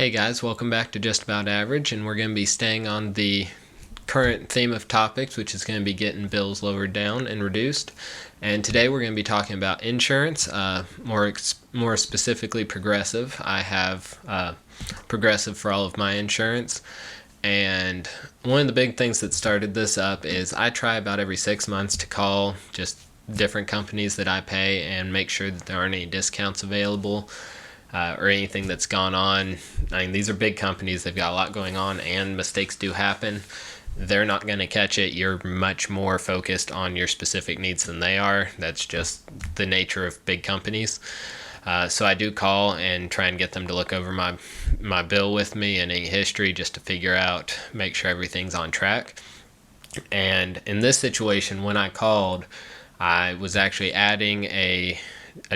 Hey guys, welcome back to Just About Average, and we're going to be staying on the current theme of topics, which is going to be getting bills lowered down and reduced. And today we're going to be talking about insurance, more specifically Progressive. I have Progressive for all of my insurance. And one of the big things that started this up is I try about every 6 months to call just different companies that I pay and make sure that there aren't any discounts available. Or anything that's gone on. I mean, these are big companies. They've got a lot going on, and mistakes do happen. They're not going to catch it. You're much more focused on your specific needs than they are. That's just the nature of big companies. So I do call and try and get them to look over my bill with me and any history just to figure out, make sure everything's on track. And in this situation, when I called, I was actually adding a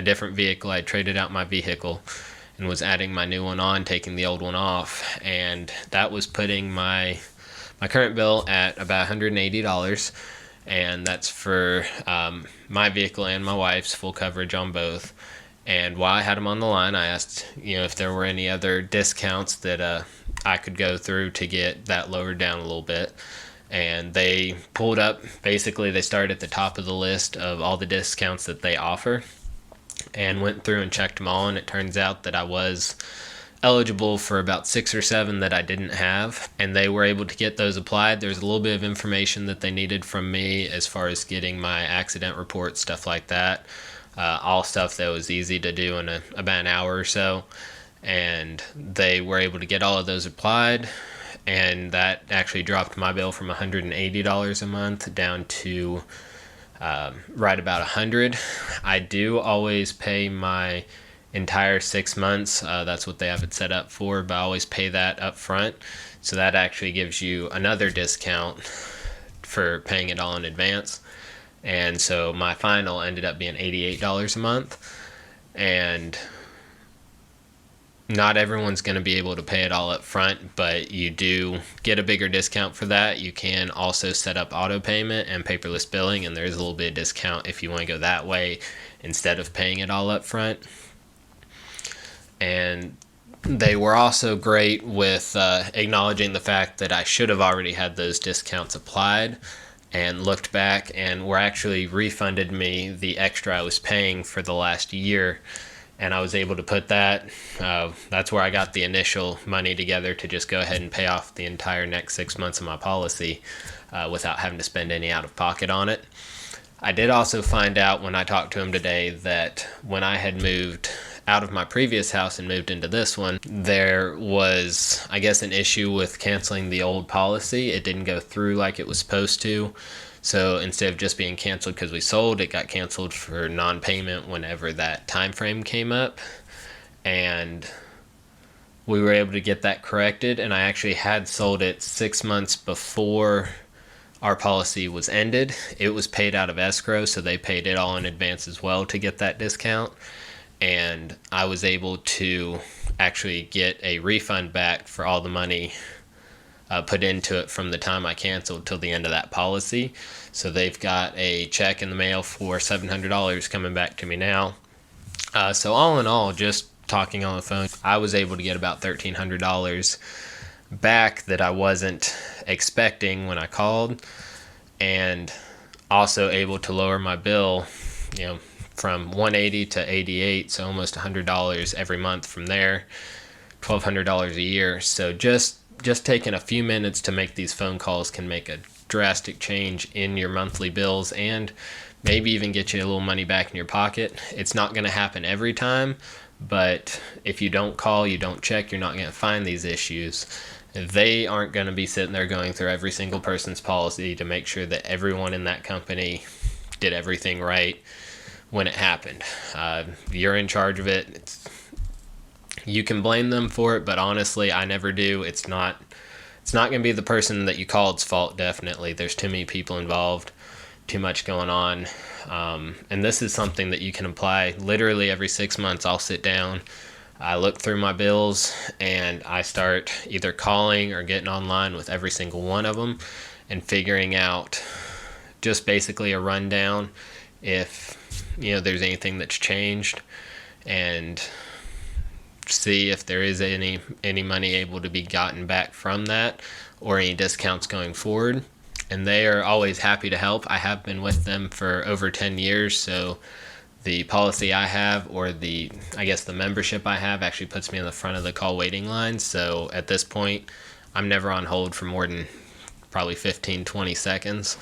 different vehicle. I traded out my vehicle and was adding my new one on, taking the old one off, and that was putting my current bill at about $180, and that's for my vehicle and my wife's, full coverage on both. And while I had them on the line, I asked if there were any other discounts that I could go through to get that lowered down a little bit. And they pulled up, basically they started at the top of the list of all the discounts that they offer, and went through and checked them all, and it turns out that I was eligible for about 6 or 7 that I didn't have, and they were able to get those applied. There's a little bit of information that they needed from me as far as getting my accident report, stuff like that, all stuff that was easy to do in about an hour or so, and they were able to get all of those applied, and that actually dropped my bill from $180 a month down to right about 100. I do always pay my entire 6 months. That's what they have it set up for, but I always pay that up front. So that actually gives you another discount for paying it all in advance. And so my final ended up being $88 a month. And not everyone's going to be able to pay it all up front, but you do get a bigger discount for that. You can also set up auto payment and paperless billing, and there's a little bit of discount if you want to go that way instead of paying it all up front. And they were also great with acknowledging the fact that I should have already had those discounts applied, and looked back and were actually refunded me the extra I was paying for the last year. And I was able to put that, that's where I got the initial money together to just go ahead and pay off the entire next 6 months of my policy without having to spend any out of pocket on it. I did also find out when I talked to him today that when I had moved out of my previous house and moved into this one, there was, I guess, an issue with canceling the old policy. It didn't go through like it was supposed to. So instead of just being canceled because we sold, it got canceled for non-payment whenever that time frame came up. And we were able to get that corrected, and I actually had sold it 6 months before our policy was ended. It was paid out of escrow, so they paid it all in advance as well to get that discount. And I was able to actually get a refund back for all the money put into it from the time I canceled till the end of that policy. So they've got a check in the mail for $700 coming back to me now. So all in all, just talking on the phone, I was able to get about $1,300 back that I wasn't expecting when I called, and also able to lower my bill, from $180 to $88, so almost $100 every month from there, $1,200 a year. So just taking a few minutes to make these phone calls can make a drastic change in your monthly bills, and maybe even get you a little money back in your pocket. It's not going to happen every time, but if you don't call, you don't check, you're not going to find these issues. They aren't going to be sitting there going through every single person's policy to make sure that everyone in that company did everything right when it happened. You're in charge of it. You can blame them for it, but honestly, I never do. It's not going to be the person that you called's fault, definitely. There's too many people involved, too much going on. And this is something that you can apply literally every 6 months. I'll sit down, I look through my bills, and I start either calling or getting online with every single one of them and figuring out just basically a rundown if there's anything that's changed, and see if there is any money able to be gotten back from that or any discounts going forward. And they are always happy to help. I have been with them for over 10 years, so the policy I have, or the membership I have, actually puts me in the front of the call waiting line. So at this point, I'm never on hold for more than probably 15-20 seconds.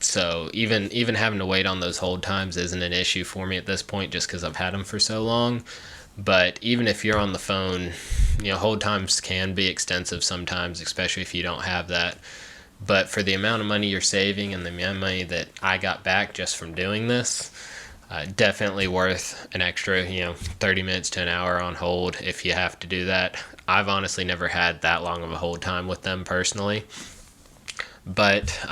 So even having to wait on those hold times isn't an issue for me at this point, just because I've had them for so long. But even if you're on the phone, hold times can be extensive sometimes, especially if you don't have that. But for the amount of money you're saving and the amount of money that I got back just from doing this, definitely worth an extra, 30 minutes to an hour on hold if you have to do that. I've honestly never had that long of a hold time with them personally. But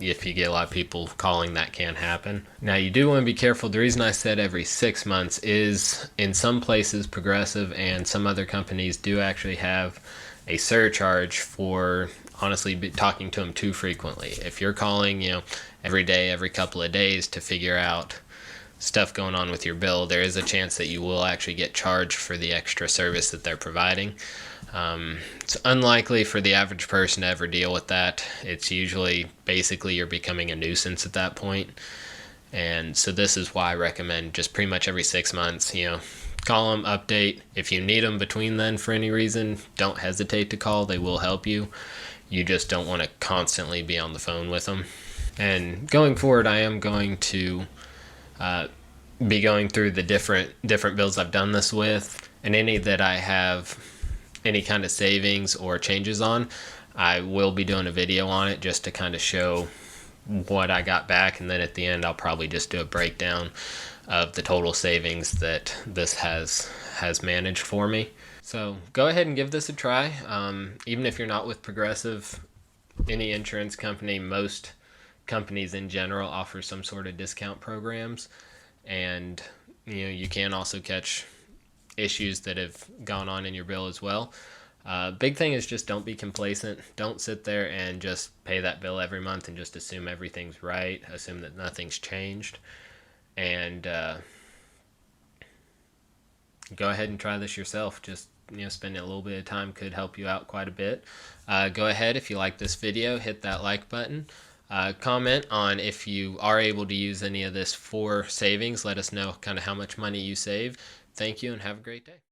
if you get a lot of people calling, that can happen. Now, you do want to be careful. The reason I said every 6 months is in some places, Progressive and some other companies do actually have a surcharge for honestly talking to them too frequently. If you're calling, every day, every couple of days to figure out stuff going on with your bill, there is a chance that you will actually get charged for the extra service that they're providing. It's unlikely for the average person to ever deal with that. It's usually basically you're becoming a nuisance at that point. And so this is why I recommend just pretty much every 6 months, call them, update. If you need them between then for any reason, don't hesitate to call. They will help you. You just don't want to constantly be on the phone with them. And going forward, I am going to be going through the different bills I've done this with, and any that I have any kind of savings or changes on, I will be doing a video on it just to kind of show what I got back, and then at the end I'll probably just do a breakdown of the total savings that this has managed for me. So go ahead and give this a try. Even if you're not with Progressive, any insurance company, most companies in general offer some sort of discount programs, and you can also catch issues that have gone on in your bill as well. Big thing is just don't be complacent. Don't sit there and just pay that bill every month and just assume everything's right, assume that nothing's changed. And go ahead and try this yourself. Just spending a little bit of time could help you out quite a bit. Go ahead, if you like this video, hit that like button. Comment on if you are able to use any of this for savings. Let us know kind of how much money you save. Thank you and have a great day.